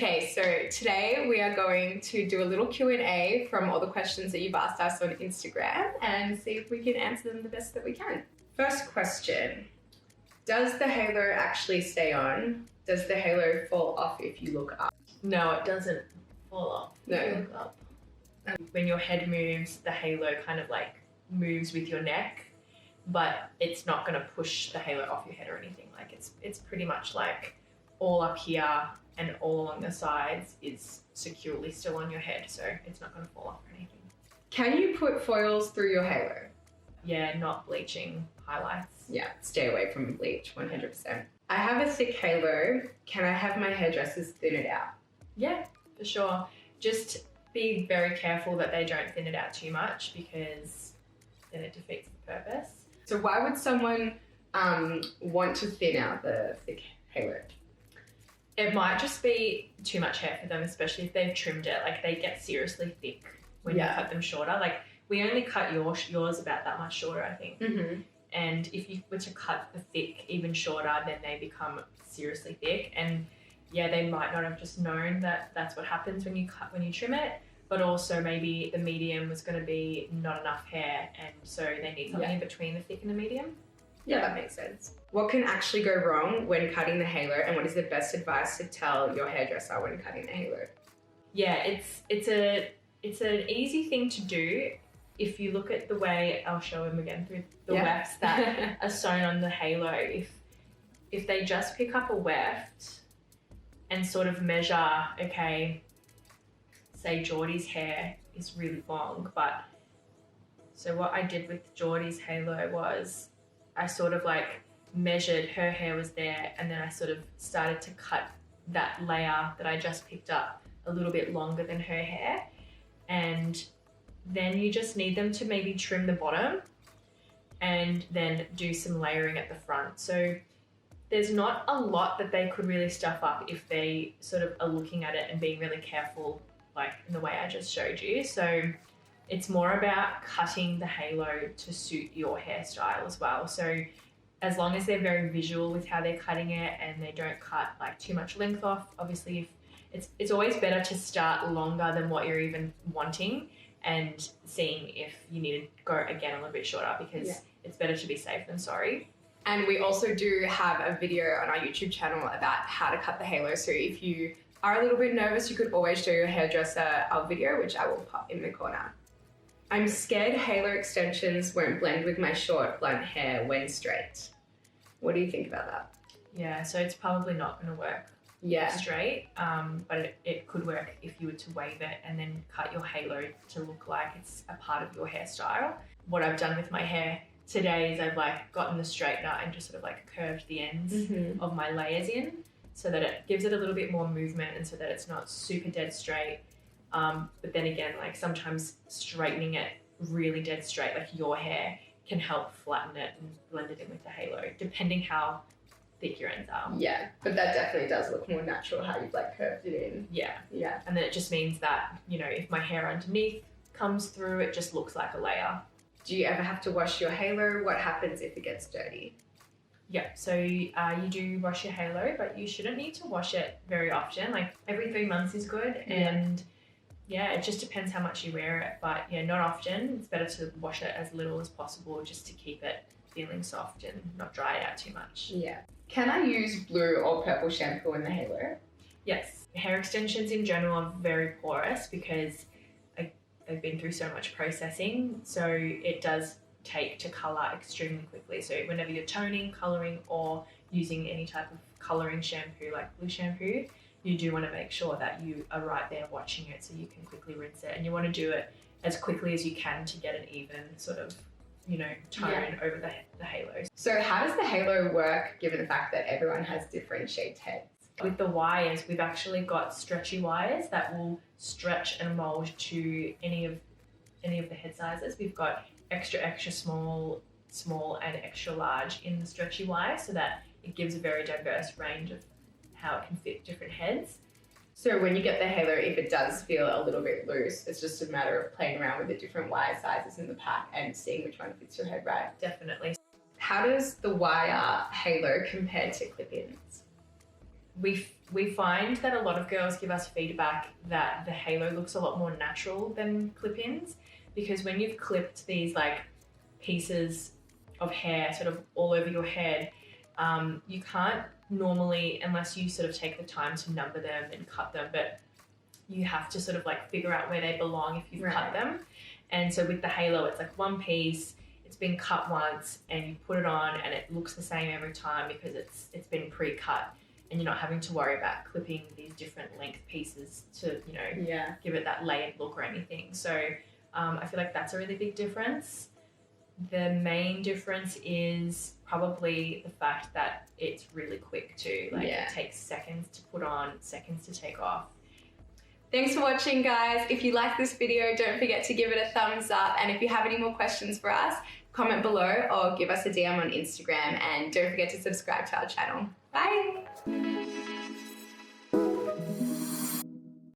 Okay, so today we are going to do a little Q&A from all the questions that you've asked us on Instagram and see if we can answer them the best that we can. First question, does the halo actually stay on? Does the halo fall off if you look up? No, it doesn't fall off if you look up. When your head moves, the halo kind of like moves with your neck, but it's not going to push the halo off your head or anything. Like it's pretty much like all up here and all along the sides is securely still on your head, so it's not going to fall off or anything. Can you put foils through your halo? Yeah, not bleaching highlights. Yeah, stay away from bleach, 100%. I have a thick halo. Can I have my hairdressers thin it out? Yeah, for sure. Just be very careful that they don't thin it out too much because then it defeats the purpose. So why would someone want to thin out the thick halo? It might just be too much hair for them, especially if they've trimmed it. Like they get seriously thick when you cut them shorter. Like we only cut yours about that much shorter, I think. Mm-hmm. And if you were to cut the thick even shorter, then they become seriously thick. And yeah, they might not have just known that that's what happens when you trim it. But also maybe the medium was going to be not enough hair, and so they need something in between the thick and the medium. Yeah, that makes sense. What can actually go wrong when cutting the halo, and what is the best advice to tell your hairdresser when cutting the halo? Yeah, it's an easy thing to do. If you look at the way, I'll show him again through the wefts that are sewn on the halo. If they just pick up a weft and sort of measure, okay, say Jordy's hair is really long, but so what I did with Jordy's halo was I sort of like measured, her hair was there, and then I sort of started to cut that layer that I just picked up a little bit longer than her hair. And then you just need them to maybe trim the bottom and then do some layering at the front. So there's not a lot that they could really stuff up if they sort of are looking at it and being really careful, like in the way I just showed you. So it's more about cutting the halo to suit your hairstyle as well. So as long as they're very visual with how they're cutting it and they don't cut like too much length off, obviously if it's always better to start longer than what you're even wanting and seeing if you need to go again a little bit shorter, because it's better to be safe than sorry. And we also do have a video on our YouTube channel about how to cut the halo. So if you are a little bit nervous, you could always show your hairdresser our video, which I will pop in the corner. I'm scared halo extensions won't blend with my short blunt hair when straight. What do you think about that? Yeah, so it's probably not going to work straight, but it could work if you were to wave it and then cut your halo to look like it's a part of your hairstyle. What I've done with my hair today is I've like gotten the straightener and just sort of like curved the ends of my layers in so that it gives it a little bit more movement and so that it's not super dead straight. But then again, like sometimes straightening it really dead straight, like your hair, can help flatten it and blend it in with the halo, depending how thick your ends are. Yeah, but that definitely does look more natural how you've like curved it in. Yeah. Yeah. And then it just means that, you know, if my hair underneath comes through, it just looks like a layer. Do you ever have to wash your halo? What happens if it gets dirty? Yeah, so you do wash your halo, but you shouldn't need to wash it very often. Like every 3 months is good. And yeah, it just depends how much you wear it. But yeah, not often. It's better to wash it as little as possible just to keep it feeling soft and not dry it out too much. Yeah. Can I use blue or purple shampoo in the halo? Yes. Hair extensions in general are very porous because they've been through so much processing. So it does take to colour extremely quickly. So whenever you're toning, colouring, or using any type of colouring shampoo like blue shampoo, you do want to make sure that you are right there watching it so you can quickly rinse it. And you want to do it as quickly as you can to get an even sort of, you know, tone over the halo. So how does the halo work given the fact that everyone has different shaped heads? With the wires, we've actually got stretchy wires that will stretch and mold to any of the head sizes. We've got extra small, and extra large in the stretchy wire so that it gives a very diverse range of how it can fit different heads. So when you get the halo, if it does feel a little bit loose, it's just a matter of playing around with the different wire sizes in the pack and seeing which one fits your head right. Definitely. How does the wire halo compare to clip-ins? we find that a lot of girls give us feedback that the halo looks a lot more natural than clip-ins, because when you've clipped these like pieces of hair sort of all over your head, you can't normally, unless you sort of take the time to number them and cut them, but you have to sort of like figure out where they belong if you've cut them. And so with the halo, it's like one piece, it's been cut once, and you put it on and it looks the same every time because it's been pre-cut, and you're not having to worry about clipping these different length pieces to, you know, give it that layered look or anything. So I feel like that's a really big difference. The main difference is probably the fact that it's really quick too. Like it takes seconds to put on, seconds to take off. Thanks for watching, guys. If you like this video, don't forget to give it a thumbs up. And if you have any more questions for us, comment below or give us a DM on Instagram. And don't forget to subscribe to our channel. Bye.